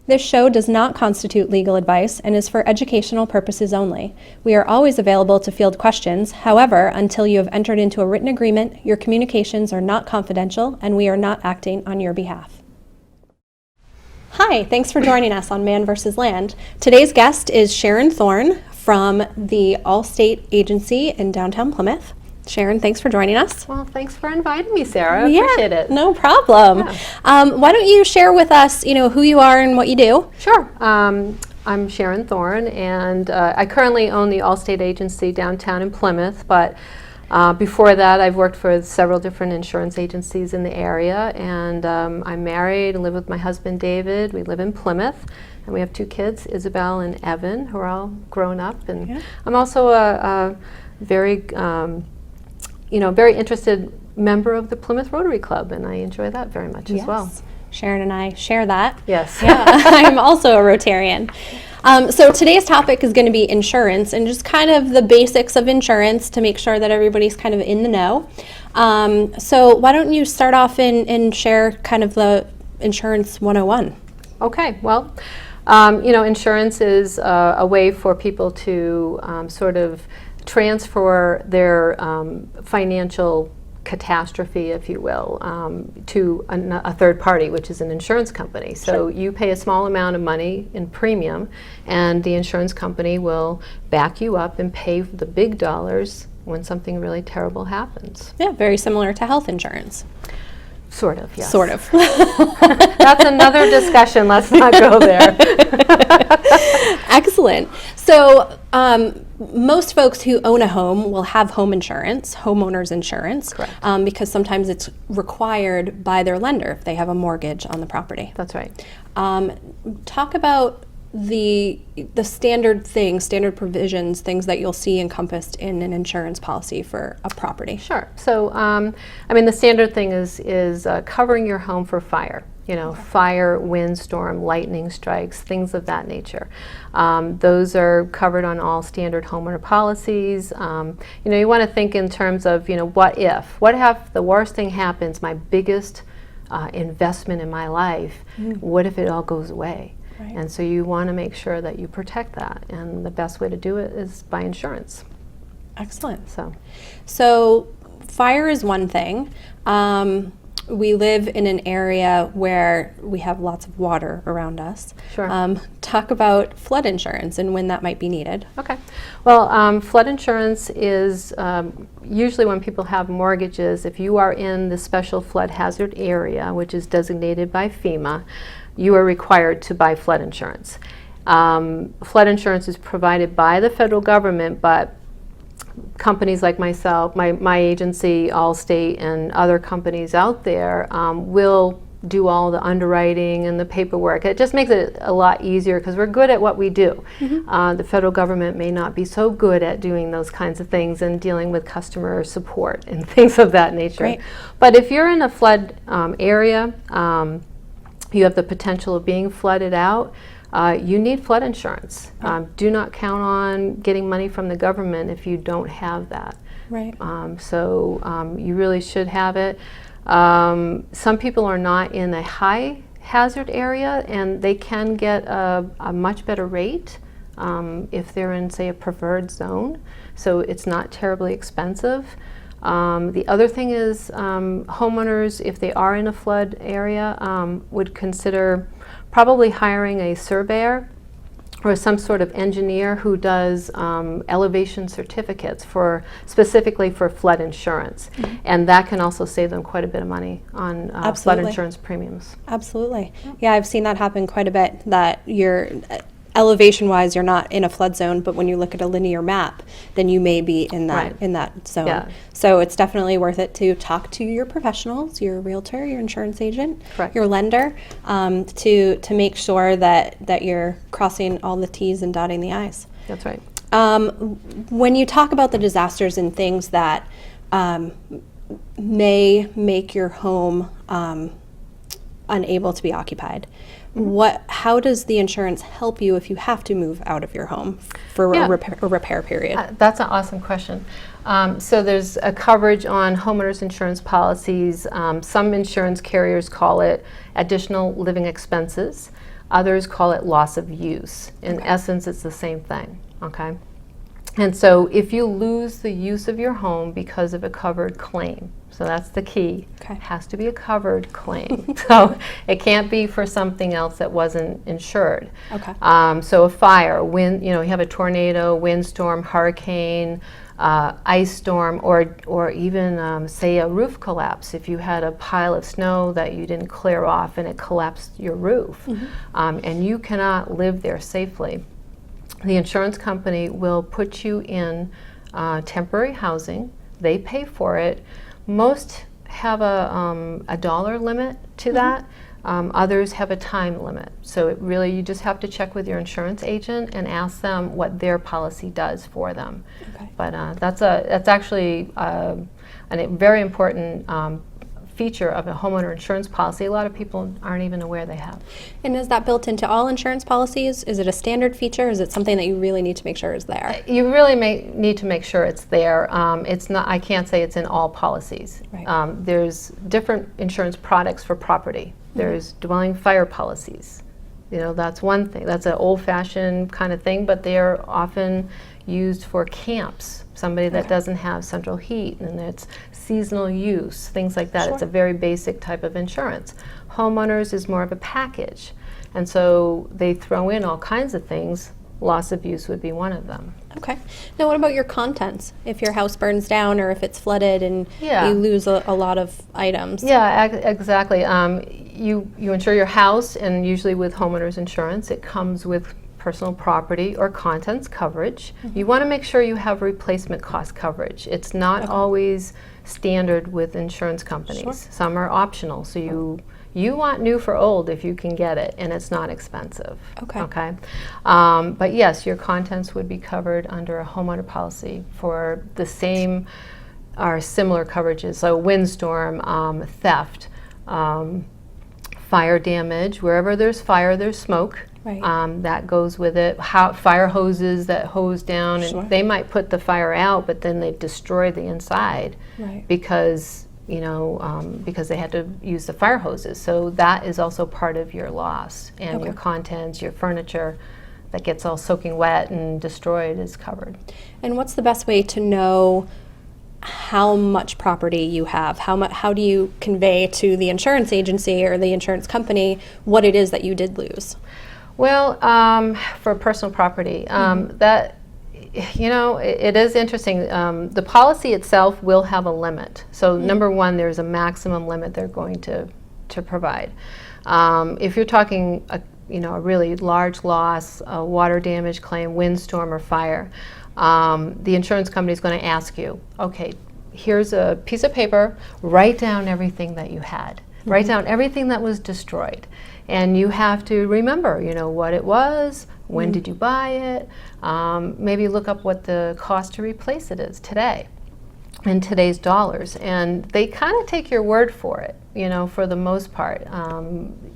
This show does not constitute legal advice and is for educational purposes only. We are always available to field questions. However, until you have entered into a written agreement, your communications are not confidential and we are not acting on your behalf. Hi, thanks for joining us on Man vs. Land. Today's guest is Sharon Thorne from the Allstate Agency in downtown Plymouth. Sharon, thanks for joining us. Well, thanks for inviting me, Sarah. I appreciate it. No problem. Yeah. Why don't you share with us, who you are and what you do? Sure. I'm Sharon Thorne, and I currently own the Allstate Agency downtown in Plymouth, but before that I've worked for several different insurance agencies in the area, and I'm married and live with my husband David. We live in Plymouth, and we have 2 kids, Isabel and Evan, who are all grown up. And I'm also a very very interested member of the Plymouth Rotary Club, and I enjoy that very much as well. Sharon and I share that. Yes. Yeah, I'm also a Rotarian. So today's topic is going to be insurance and just kind of the basics of insurance to make sure that everybody's kind of in the know. So why don't you start off and share kind of the Insurance 101? Okay, well, insurance is a way for people to sort of transfer their financial catastrophe, if you will, to a third party, which is an insurance company. So you pay a small amount of money in premium, and the insurance company will back you up and pay the big dollars when something really terrible happens. Yeah, very similar to health insurance. Sort of, yes. Sort of. That's another discussion. Let's not go there. Excellent. So most folks who own a home will have home insurance, homeowners insurance, because sometimes it's required by their lender if they have a mortgage on the property. That's right. Talk about the standard things, standard provisions, things that you'll see encompassed in an insurance policy for a property. Sure. So, the standard thing is covering your home for fire. Fire, windstorm, lightning strikes, things of that nature. Those are covered on all standard homeowner policies. You want to think in terms of, what if the worst thing happens, my biggest investment in my life, what if it all goes away? Right. And so you want to make sure that you protect that, and the best way to do it is by insurance. Excellent. So fire is one thing. We live in an area where we have lots of water around us. Sure. Talk about flood insurance and when that might be needed. Okay. Well, flood insurance is usually when people have mortgages, if you are in the special flood hazard area, which is designated by FEMA, you are required to buy flood insurance. Flood insurance is provided by the federal government, but companies like myself, my agency, Allstate, and other companies out there will do all the underwriting and the paperwork. It just makes it a lot easier because we're good at what we do. The federal government may not be so good at doing those kinds of things and dealing with customer support and things of that nature. Great. But if you're in a flood area, you have the potential of being flooded out, you need flood insurance. Do not count on getting money from the government if you don't have that. Right. So you really should have it. Some people are not in a high hazard area, and they can get a much better rate if they're in, say, a preferred zone. So it's not terribly expensive. The other thing is homeowners, if they are in a flood area, would consider probably hiring a surveyor or some sort of engineer who does elevation certificates specifically for flood insurance. And that can also save them quite a bit of money on flood insurance premiums. Absolutely. Yeah, I've seen that happen quite a bit, that you're elevation-wise, you're not in a flood zone, but when you look at a linear map, then you may be in that zone. Yeah. So it's definitely worth it to talk to your professionals, your realtor, your insurance agent, Correct. your lender, to make sure that you're crossing all the T's and dotting the I's. That's right. When you talk about the disasters and things that may make your home unable to be occupied. Mm-hmm. How does the insurance help you if you have to move out of your home for Yeah. a repair period? That's an awesome question. So there's a coverage on homeowners insurance policies. Some insurance carriers call it additional living expenses. Others call it loss of use. In essence, it's the same thing, okay? And so if you lose the use of your home because of a covered claim, so that's the key. Okay. It has to be a covered claim. So it can't be for something else that wasn't insured. Okay. So a fire, wind, you have a tornado, windstorm, hurricane, ice storm, or even say a roof collapse. If you had a pile of snow that you didn't clear off and it collapsed your roof, and you cannot live there safely, the insurance company will put you in temporary housing. They pay for it. Most have a dollar limit to that. Others have a time limit. So you just have to check with your insurance agent and ask them what their policy does for them. Okay. But that's actually a very important feature of a homeowner insurance policy. A lot of people aren't even aware they have. And is that built into all insurance policies? Is it a standard feature? Is it something that you really need to make sure is there? You really need to make sure it's there. It's not. I can't say it's in all policies. Right. There's different insurance products for property. There's dwelling fire policies. That's one thing. That's an old-fashioned kind of thing, but they're often used for camps. Somebody that doesn't have central heat, and it's seasonal use, things like that. Sure. It's a very basic type of insurance. Homeowners is more of a package, and so they throw in all kinds of things. Loss of use would be one of them. Okay. Now, what about your contents? If your house burns down or if it's flooded and Yeah. you lose a lot of items? Yeah, exactly. You insure your house, and usually with homeowners insurance, it comes with personal property or contents coverage. You want to make sure you have replacement cost coverage. It's not always standard with insurance companies. Sure. Some are optional, so you want new for old if you can get it, and it's not expensive. Okay. But yes, your contents would be covered under a homeowner policy for the same or similar coverages. So windstorm, theft, fire damage. Wherever there's fire, there's smoke. Right. That goes with it. Fire hoses that hose down, and Sure. they might put the fire out, but then they destroy the inside Right. because they had to use the fire hoses. So that is also part of your loss, and your contents, your furniture that gets all soaking wet and destroyed is covered. And what's the best way to know how much property you have? How do you convey to the insurance agency or the insurance company what it is that you did lose? Well, for personal property, it is interesting. The policy itself will have a limit. So number one, there's a maximum limit they're going to provide. If you're talking a really large loss, a water damage claim, windstorm or fire, the insurance company is going to ask you, okay, here's a piece of paper, write down everything that you had. Write down everything that was destroyed. And you have to remember, what it was, when did you buy it, maybe look up what the cost to replace it is today, in today's dollars. And they kind of take your word for it, for the most part.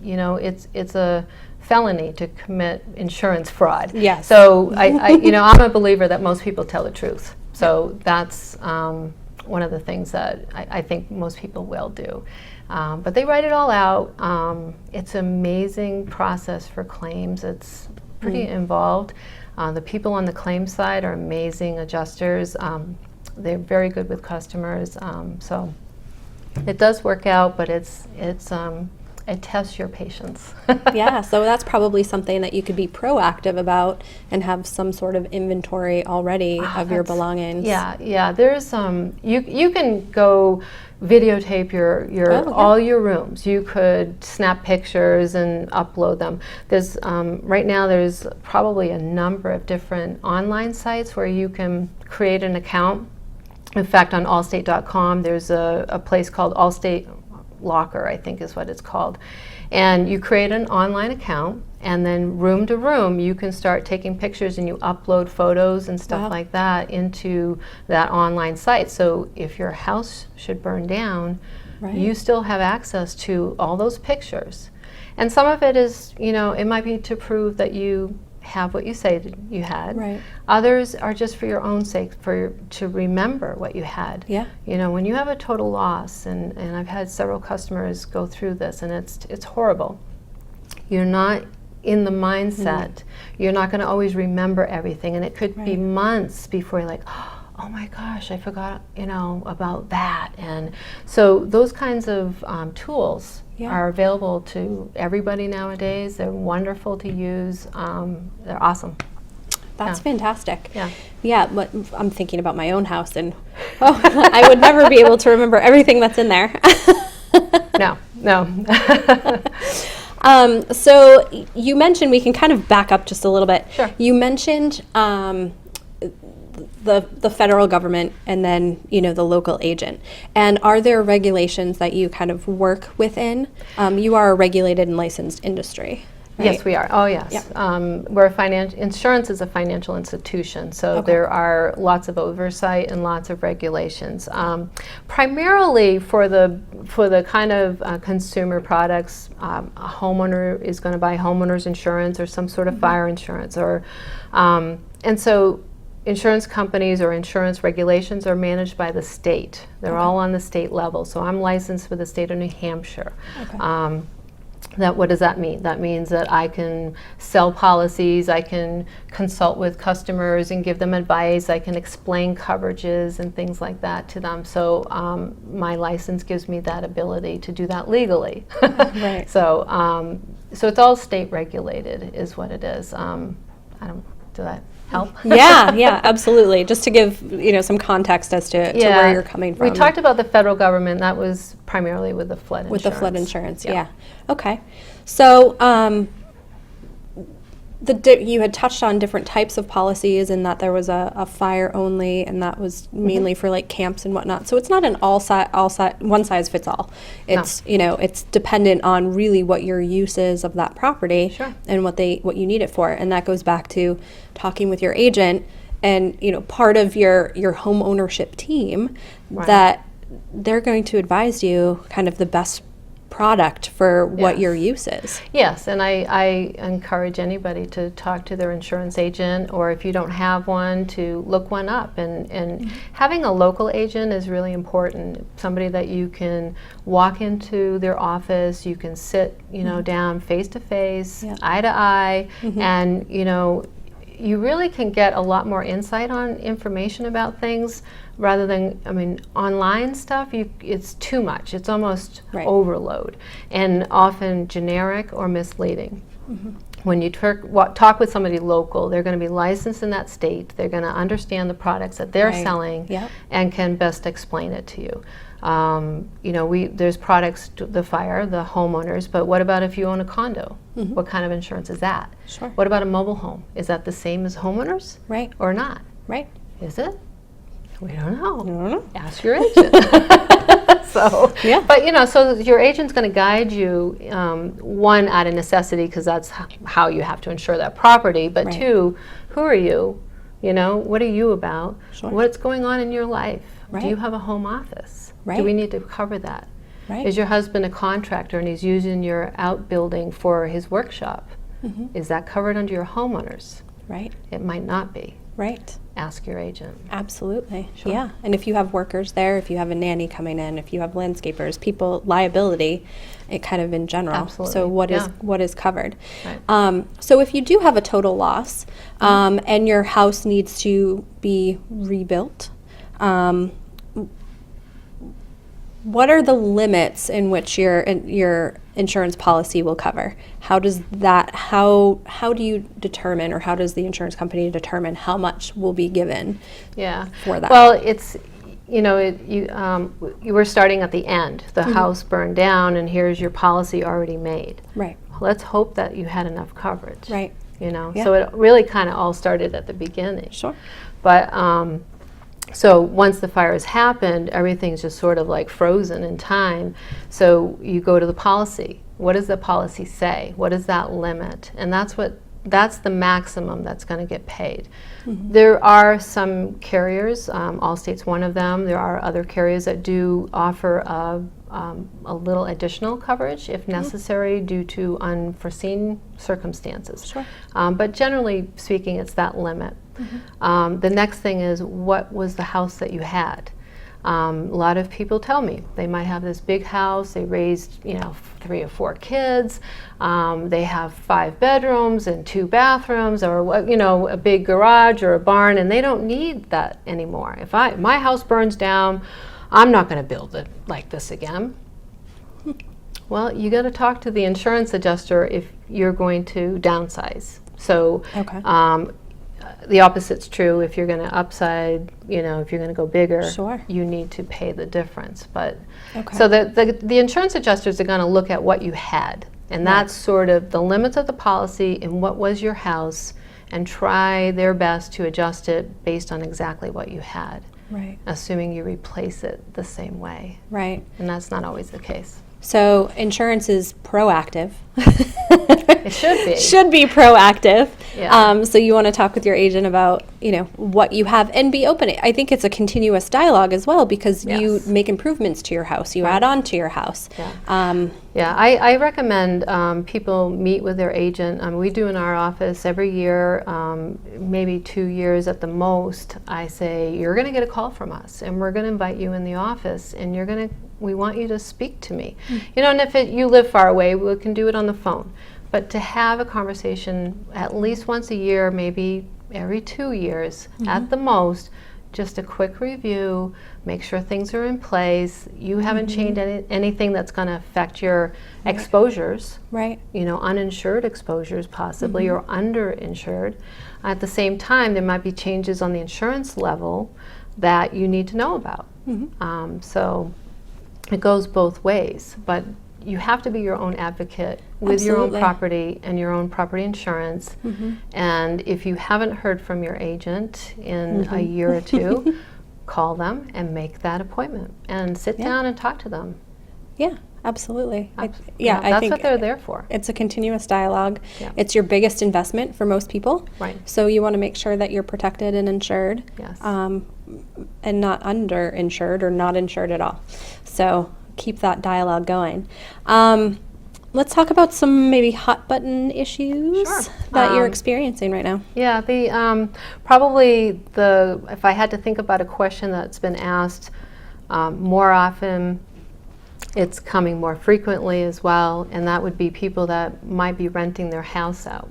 It's a felony to commit insurance fraud. Yes. So I'm a believer that most people tell the truth. So that's one of the things that I think most people will do. But they write it all out. It's an amazing process for claims. It's pretty involved. The people on the claims side are amazing adjusters. They're very good with customers. So it does work out, but it tests your patience. Yeah, so that's probably something that you could be proactive about and have some sort of inventory already of your belongings. Yeah. There's you can go videotape all your rooms. You could snap pictures and upload them. There's right now there's probably a number of different online sites where you can create an account. In fact, on Allstate.com, there's a place called Allstate Locker, I think is what it's called. And you create an online account, and then room to room, you can start taking pictures and you upload photos and stuff like that into that online site. So if your house should burn down, Right. you still have access to all those pictures. And some of it is, it might be to prove that you have what you say that you had. Right. Others are just for your own sake, to remember what you had. Yeah. When you have a total loss, and I've had several customers go through this, and it's horrible. You're not in the mindset. You're not going to always remember everything, and it could be Right. months before you're like, oh my gosh, I forgot, about that. And so those kinds of tools Yeah. are available to everybody nowadays. They're wonderful to use. They're awesome. That's Yeah. fantastic. Yeah. Yeah, but I'm thinking about my own house, and I would never be able to remember everything that's in there. No. So you mentioned, we can kind of back up just a little bit. Sure. You mentioned the federal government, and then the local agent. And are there regulations that you kind of work within? You are a regulated and licensed industry. Right? Yes, we are. Oh, yes. Yep. Insurance is a financial institution, so Okay. there are lots of oversight and lots of regulations. Primarily for the kind of consumer products, a homeowner is going to buy homeowners insurance or some sort of fire insurance, and so insurance companies or insurance regulations are managed by the state. They're all on the state level. So I'm licensed with the state of New Hampshire. Okay. What does that mean? That means that I can sell policies, I can consult with customers and give them advice, I can explain coverages and things like that to them. So my license gives me that ability to do that legally. Right. So it's all state regulated is what it is. Do that help? Yeah, absolutely. Just to give some context as to where you're coming from. We talked about the federal government. That was primarily with the flood insurance. With the flood insurance, yeah. Okay. So you had touched on different types of policies, and that there was a fire only, and that was mainly for like camps and whatnot. So it's not an one size fits all. It's it's dependent on really what your use is of that property. Sure. And what you need it for, and that goes back to talking with your agent, and part of your home ownership team, Right. that they're going to advise you kind of the best product for what Yes. your use is. Yes, and I encourage anybody to talk to their insurance agent, or if you don't have one, to look one up. And having a local agent is really important. Somebody that you can walk into their office, you can sit, down face to face, Yeah. eye to eye, and you really can get a lot more insight on information about things rather than, online stuff, it's too much. It's almost Right. overload, and often generic or misleading. When you talk with somebody local, they're going to be licensed in that state. They're going to understand the products that they're Right. selling Yep. and can best explain it to you. There's products, the fire, the homeowners, but what about if you own a condo? What kind of insurance is that? Sure. What about a mobile home? Is that the same as homeowners Right. or not? Right. Is it? We don't know. I don't know. Ask your agent. So, Yeah. but so your agent's going to guide you, one, out of necessity, because that's how you have to insure that property, but Right. two, who are you? What are you about? Sure. What's going on in your life? Right. Do you have a home office? Right. Do we need to cover that? Right. Is your husband a contractor and he's using your outbuilding for his workshop? Is that covered under your homeowners? Right. It might not be. Right. Ask your agent. Absolutely. Sure. Yeah. And if you have workers there, if you have a nanny coming in, if you have landscapers, people, liability, it kind of in general. Absolutely. So what Yeah. is covered? Right. So if you do have a total loss, and your house needs to be rebuilt, what are the limits in which your insurance policy will cover? How do you determine, or how does the insurance company determine how much will be given Yeah. for that? Well, it's, you were starting at the end. The house burned down, and here's your policy already made. Right. Let's hope that you had enough coverage. Right. Yeah. So it really kind of all started at the beginning. Sure. But so once the fire has happened, everything's just sort of like frozen in time. So you go to the policy. What does the policy say? What is that limit? And that's the maximum that's going to get paid. There are some carriers, Allstate's one of them. There are other carriers that do offer a little additional coverage if necessary due to unforeseen circumstances. Sure. But generally speaking, it's that limit. The next thing is, what was the house that you had? A lot of people tell me they might have this big house, they raised 3 or 4 kids, they have 5 bedrooms and 2 bathrooms, or a big garage or a barn, and they don't need that anymore. If my house burns down, I'm not going to build it like this again. Well, you got to talk to the insurance adjuster if you're going to downsize. So Okay. The opposite's true. If you're going to upside, if you're going to go bigger, Sure. you need to pay the difference. But Okay. so the insurance adjusters are going to look at what you had, and that's sort of the limits of the policy and what was your house, and try their best to adjust it based on exactly what you had, Right. assuming you replace it the same way. Right. And that's not always the case. So insurance is proactive. It should be. Should be proactive. Yeah. So you want to talk with your agent about, what you have, and be open. I think it's a continuous dialogue as well, because you Yes. make improvements to your house. You add on to your house. Yeah. Yeah, I recommend people meet with their agent. We do in our office every year, maybe 2 years at the most. I say, you're going to get a call from us, and we're going to invite you in the office, and we want you to speak to me. And if you live far away, we can do it on the phone. But to have a conversation at least once a year, maybe every 2 years at the most, just a quick review, make sure things are in place. You haven't changed anything that's going to affect your exposures, Right. uninsured exposures possibly, or underinsured. At the same time, there might be changes on the insurance level that you need to know about. So it goes both ways, but you have to be your own advocate with your own Absolutely. property and your own property insurance. And if you haven't heard from your agent in a year or 2, call them and make that appointment and sit down and talk to them. Yeah, absolutely. I That's think what they're there for. it's a continuous dialogue. Yeah. It's your biggest investment for most people. Right. So you want to make sure that you're protected and insured. Yes. And not underinsured or not insured at all. So keep that dialogue going. Let's talk about some maybe hot button issues Sure. that you're experiencing right now. Yeah, probably if I had to think about a question that's been asked more often, it's coming more frequently as well, and that would be people that might be renting their house out.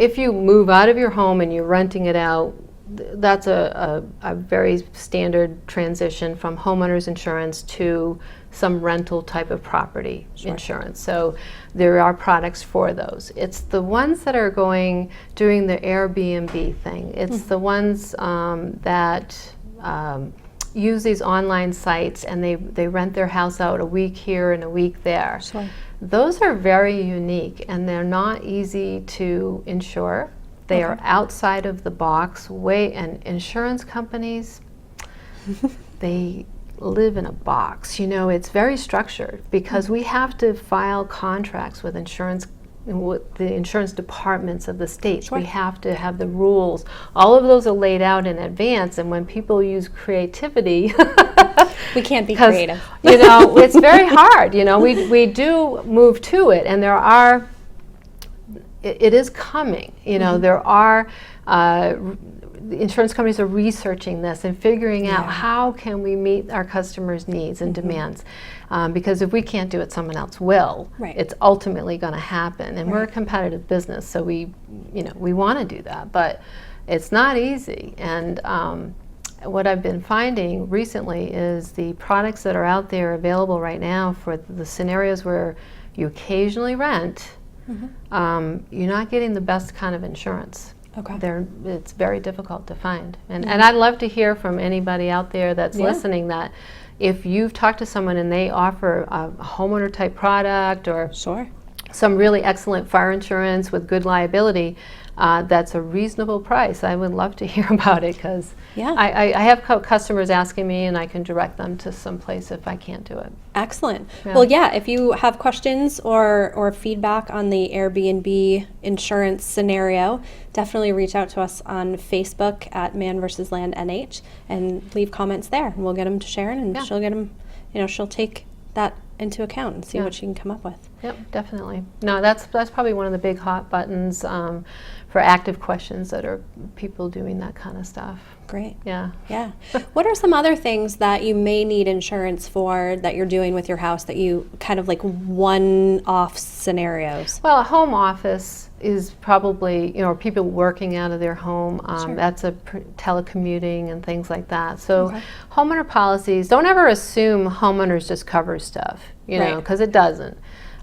If you move out of your home and you're renting it out, that's a very standard transition from homeowners insurance to some rental type of property insurance. So there are products for those. It's the ones that are doing the Airbnb thing. It's the ones that use these online sites, and they rent their house out a week here and a week there. Sure. Those are very unique, and they're not easy to insure. They are outside of the box and insurance companies, they live in a box. It's very structured, because we have to file contracts with the insurance departments of the states. Sure. We have to have the rules. All of those are laid out in advance, and when people use creativity, We can't be 'cause, creative. it's very hard. We do move to it, and it is coming. There are the insurance companies are researching this and figuring out how can we meet our customers' needs and demands. Because if we can't do it, someone else will. Right. It's ultimately going to happen, and we're a competitive business, so we want to do that, but it's not easy. And what I've been finding recently is the products that are out there available right now for the scenarios where you occasionally rent, you're not getting the best kind of insurance. Okay. It's very difficult to find. And I'd love to hear from anybody out there that's listening, that if you've talked to someone and they offer a homeowner type product or Sure. some really excellent fire insurance with good liability, that's a reasonable price. I would love to hear about it, because Yeah. I have customers asking me, and I can direct them to some place if I can't do it. Excellent. Yeah. Well, yeah, if you have questions or feedback on the Airbnb insurance scenario, definitely reach out to us on Facebook at Man vs. Land NH and leave comments there. And we'll get them to Sharon, and Yeah. she'll get them, she'll take that into account and see Yeah. what she can come up with. Yep, definitely. No, that's probably one of the big hot buttons for active questions that are people doing that kind of stuff. Great. Yeah. Yeah. What are some other things that you may need insurance for that you're doing with your house that you kind of like one-off scenarios? Well, a home office is probably, people working out of their home. Sure. That's telecommuting and things like that. So Okay. homeowner policies, don't ever assume homeowners just cover stuff, Right. because it doesn't.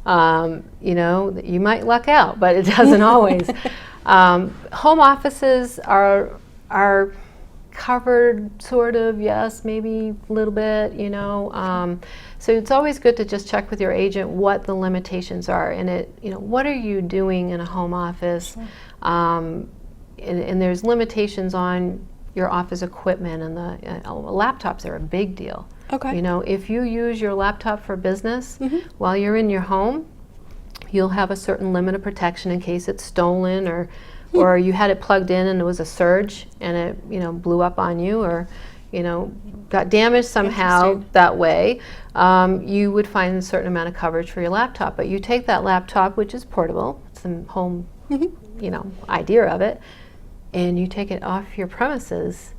You might luck out, but it doesn't always. Home offices are covered, sort of, yes, maybe a little bit, so it's always good to just check with your agent what the limitations are, and what are you doing in a home office, and there's limitations on your office equipment, and the laptops are a big deal. Okay. If you use your laptop for business Mhm. while you're in your home, you'll have a certain limit of protection in case it's stolen, or you had it plugged in and there was a surge and it blew up on you, or got damaged somehow Interesting. that way. You would find a certain amount of coverage for your laptop. But you take that laptop, which is portable, it's the home Mhm. idea of it, and you take it off your premises,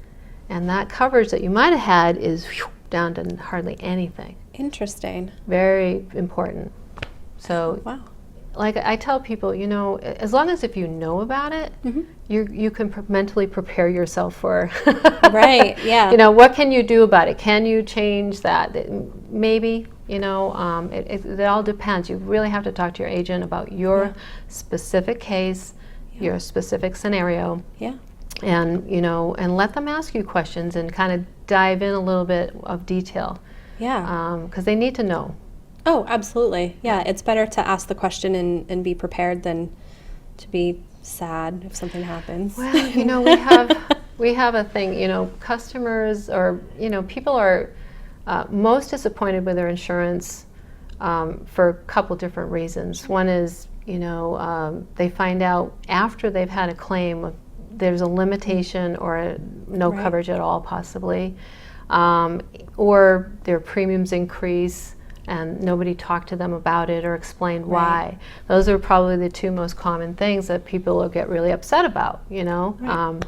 and that coverage that you might have had is down to hardly anything. Interesting. Very important. So, Wow. like I tell people, as long as if you know about it, Mhm. you can mentally prepare yourself for. Right, yeah. What can you do about it? Can you change that? Maybe. It all depends. You really have to talk to your agent about your Yeah. specific case, your specific scenario, Yeah. and and let them ask you questions and kind of dive in a little bit of detail, Yeah. because they need to know. Oh, absolutely. Yeah, it's better to ask the question and be prepared than to be sad if something happens. Well, we have a thing. Customers or people are most disappointed with their insurance for a couple different reasons. One is they find out after they've had a claim there's a limitation or no Right. coverage at all, possibly, or their premiums increase and nobody talked to them about it or explained why. Those are probably the two most common things that people will get really upset about. Right.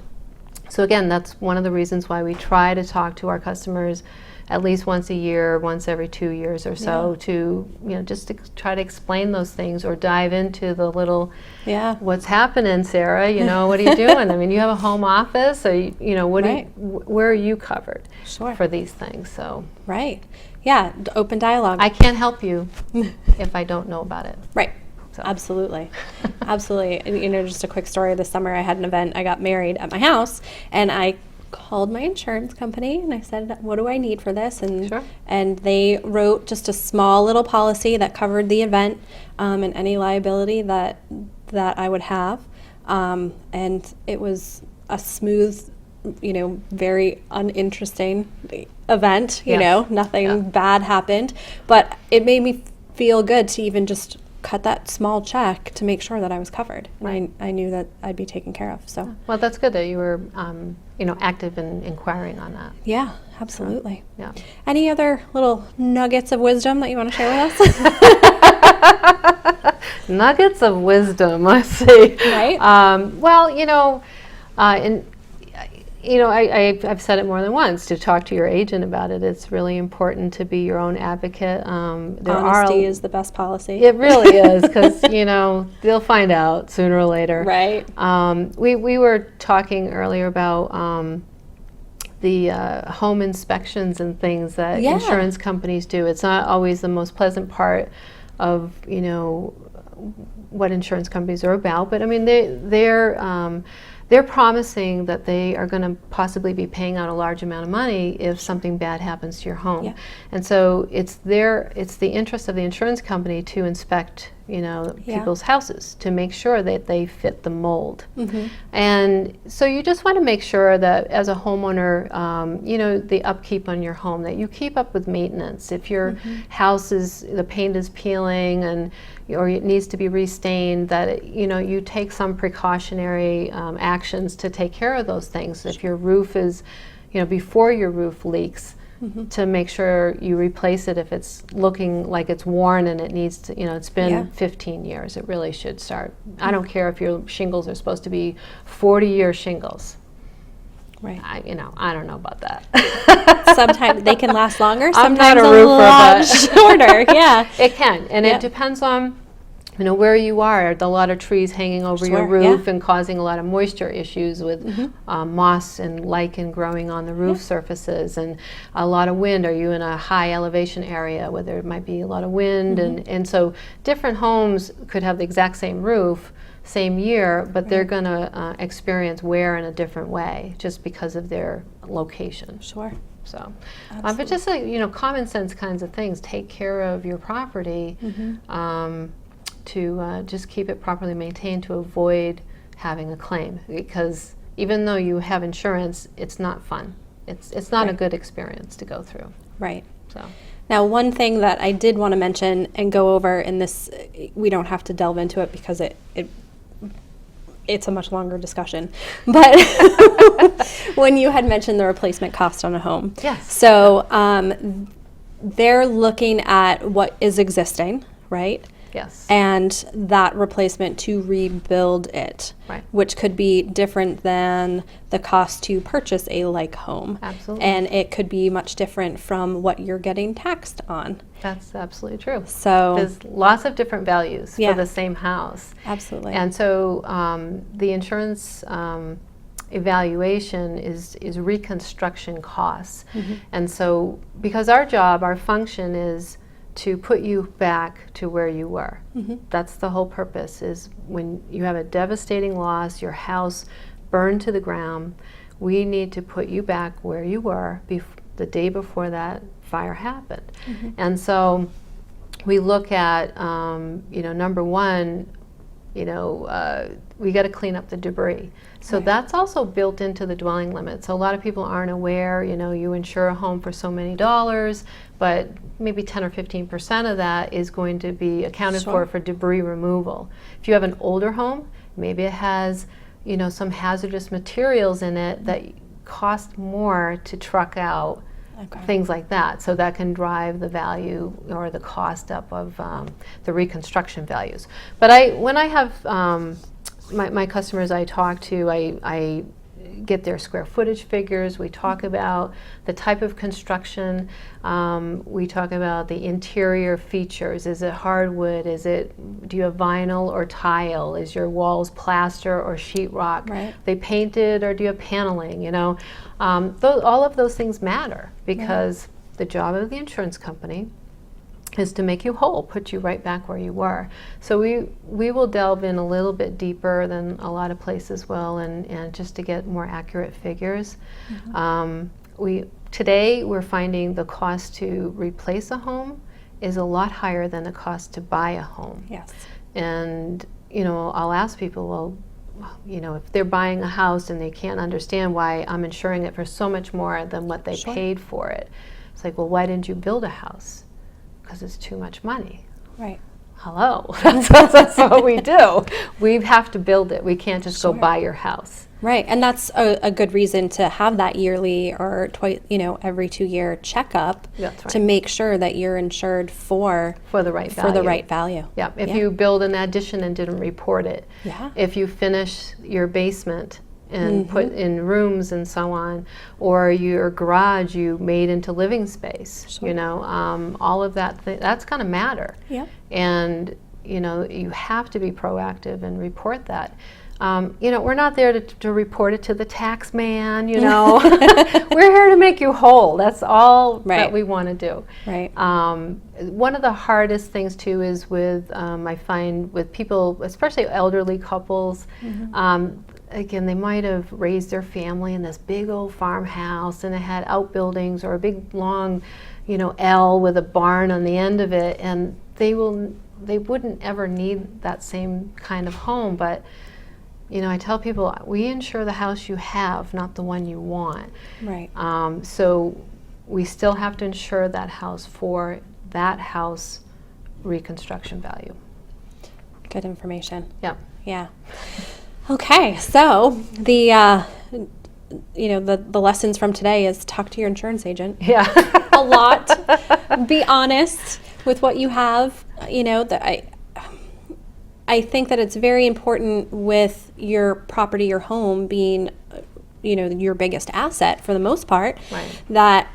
So again, that's one of the reasons why we try to talk to our customers at least once a year, once every 2 years or so, Yeah. to just to try to explain those things or dive into the little, Yeah. what's happening, Sarah? What are you doing? I mean, you have a home office, so what Right. where are you covered Sure. for these things? So Right. Yeah, open dialogue. I can't help you if I don't know about it. Right. So. Absolutely. Absolutely. And, just a quick story. This summer I had an event. I got married at my house, and I called my insurance company and I said, what do I need for this? And Sure. and they wrote just a small little policy that covered the event and any liability that I would have. And it was a smooth, very uninteresting event, Yes. nothing Yeah. bad happened, but it made me feel good to even just cut that small check to make sure that I was covered. Right. And I knew that I'd be taken care of. So Well, that's good that you were, active in inquiring on that. yeah, absolutely. Yeah. Any other little nuggets of wisdom that you want to share with us? Nuggets of wisdom, let's see. Right. Well, I've said it more than once, to talk to your agent about it. It's really important to be your own advocate. Honesty is the best policy. It really is, because they'll find out sooner or later. Right. We were talking earlier about the home inspections and things that Yeah. insurance companies do. It's not always the most pleasant part of what insurance companies are about, but I mean they're promising that they are going to possibly be paying out a large amount of money if something bad happens to your home. Yeah. And so it's the interest of the insurance company to inspect Yeah. Yeah. people's houses to make sure that they fit the mold. Mhm. And so you just want to make sure that as a homeowner, the upkeep on your home, that you keep up with maintenance. If your house the paint is peeling or it needs to be restained, that you take some precautionary actions to take care of those things. If your roof is, before your roof leaks, to make sure you replace it if it's looking like it's worn and it needs to, it's been Yeah. 15 years. It really should start. I don't care if your shingles are supposed to be 40-year shingles. Right. I don't know about that. Sometimes they can last longer. I'm Sometimes not a a roofer, lot but shorter. Yeah. It can, and Yep. it depends on where you are. Are there a lot of trees hanging over your Sure, roof yeah. and causing a lot of moisture issues with moss and lichen growing on the roof surfaces, and a lot of wind? Are you in a high elevation area where there might be a lot of wind? And so different homes could have the exact same roof, same year, but they're going to experience wear in a different way just because of their location. Sure. So, but just common sense kinds of things. Take care of your property to just keep it properly maintained to avoid having a claim. Because even though you have insurance, it's not fun. It's not a Right. good experience to go through. Right. So, Now, one thing that I did want to mention and go over in this, we don't have to delve into it because it's a much longer discussion. But when you had mentioned the replacement cost on a home, Yes. So they're looking at what is existing, right? yes. And that replacement to rebuild it, Right. which could be different than the cost to purchase a like home. Absolutely. And it could be much different from what you're getting taxed on. That's absolutely true. So, There's lots of different values Yeah. for the same house. absolutely. And so the insurance evaluation is reconstruction costs. And so because our function is to put you back to where you were. That's the whole purpose, is when you have a devastating loss, your house burned to the ground, we need to put you back where you were the day before that fire happened. And so we look at, number one, we got to clean up the debris. So Right. that's also built into the dwelling limit. So a lot of people aren't aware, you insure a home for so many dollars, but maybe 10 or 15% of that is going to be accounted Sure. for debris removal. If you have an older home, maybe it has, some hazardous materials in it that cost more to truck out. Okay. Things like that. So that can drive the value or the cost up of the reconstruction values. But when I have my customers I talk to, I get their square footage figures. We talk about the type of construction. We talk about the interior features. Is it hardwood? Do you have vinyl or tile? Is your walls plaster or sheetrock? Right. They painted, or do you have paneling? All of those things matter, because the job of the insurance company is to make you whole, put you right back where you were. So we will delve in a little bit deeper than a lot of places will, and just to get more accurate figures. Today we're finding the cost to replace a home is a lot higher than the cost to buy a home. Yes. And I'll ask people, well, if they're buying a house and they can't understand why I'm insuring it for so much more than what they Sure. paid for it, it's like, well, why didn't you build a house? Because it's too much money. Right. Hello, that's what we do. We have to build it. We can't just Sure. go buy your house. Right, and that's a good reason to have that yearly or every 2-year checkup That's right. to make sure that you're insured for For the right value. the right value. Yeah, if you build an addition and didn't report it. Yeah. If you finish your basement and put in rooms and so on, or your garage you made into living space, Sure. all of that, that's going to matter. Yep. And, you have to be proactive and report that. We're not there to report it to the tax man, We're here to make you whole. That's all Right. that we want to do. Right. One of the hardest things too is with, I find with people, especially elderly couples, again, they might have raised their family in this big old farmhouse, and it had outbuildings or a big long, L with a barn on the end of it, and they will they wouldn't ever need that same kind of home, but I tell people, we insure the house you have, not the one you want. Right. So we still have to insure that house for that house reconstruction value. Good information. Yeah. Yeah. Okay, so the the lessons from today is talk to your insurance agent. Yeah. A lot. Be honest with what you have. I think that it's very important with your property, your home being, your biggest asset for the most part, Right. that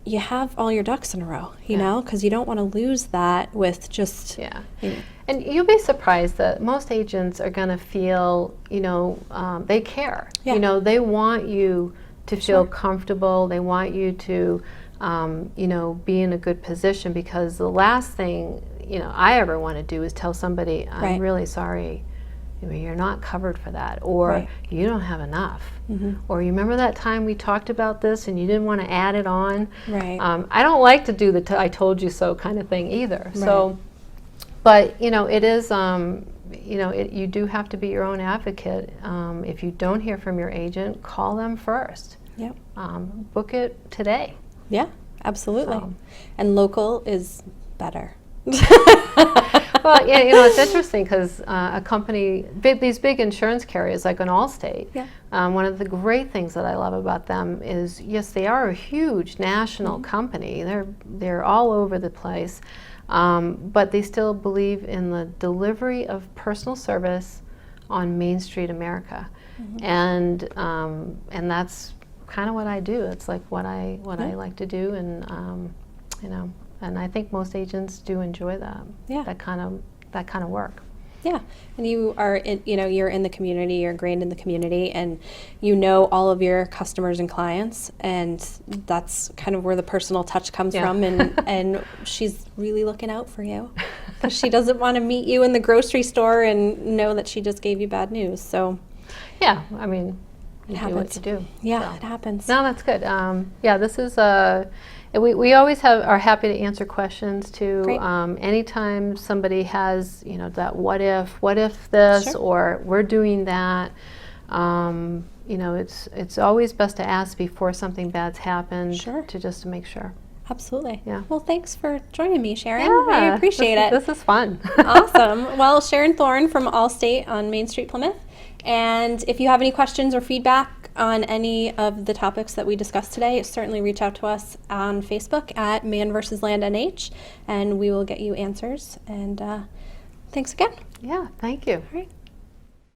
you have all your ducks in a row, Yeah. because you don't want to lose that with just, Yeah. you know, And you'll be surprised that most agents are going to feel, they care. Yeah. They want you to feel comfortable. They want you to, be in a good position, because the last thing, I ever want to do is tell somebody, I'm Right. really sorry, you're not covered for that, or Right. you don't have enough. Mhm. Or you remember that time we talked about this and you didn't want to add it on? Right. I don't like to do the I told you so kind of thing either. So. But it is, you do have to be your own advocate. If you don't hear from your agent, call them first. Yep. Book it today. Yeah, absolutely. So. And local is better. Well, it's interesting because a company, these big insurance carriers like an Allstate, Yeah. one of the great things that I love about them is, yes, they are a huge national company. They're all over the place. But they still believe in the delivery of personal service on Main Street America, and that's kind of what I do. It's like what I like to do, and and I think most agents do enjoy that. Yeah. That kind of work. Yeah, and you are, you're in the community, you're ingrained in the community, and all of your customers and clients, and that's kind of where the personal touch comes Yeah. from, and she's really looking out for you, because she doesn't want to meet you in the grocery store and know that she just gave you bad news, so. Yeah, I mean, you do what happens. you do. Yeah, So. it happens. No, that's good. Yeah, this is we always are happy to answer questions too. Great. Anytime somebody has that what if this, Sure. or we're doing that, it's always best to ask before something bad's happened. Sure. To make sure. Absolutely. Yeah. Well, thanks for joining me, Sharon. I appreciate it. This is fun. Awesome. Well, Sharon Thorne from Allstate on Main Street, Plymouth. And if you have any questions or feedback on any of the topics that we discussed today, certainly reach out to us on Facebook at Man vs. Land NH, and we will get you answers. And thanks again. Yeah. Thank you. All right.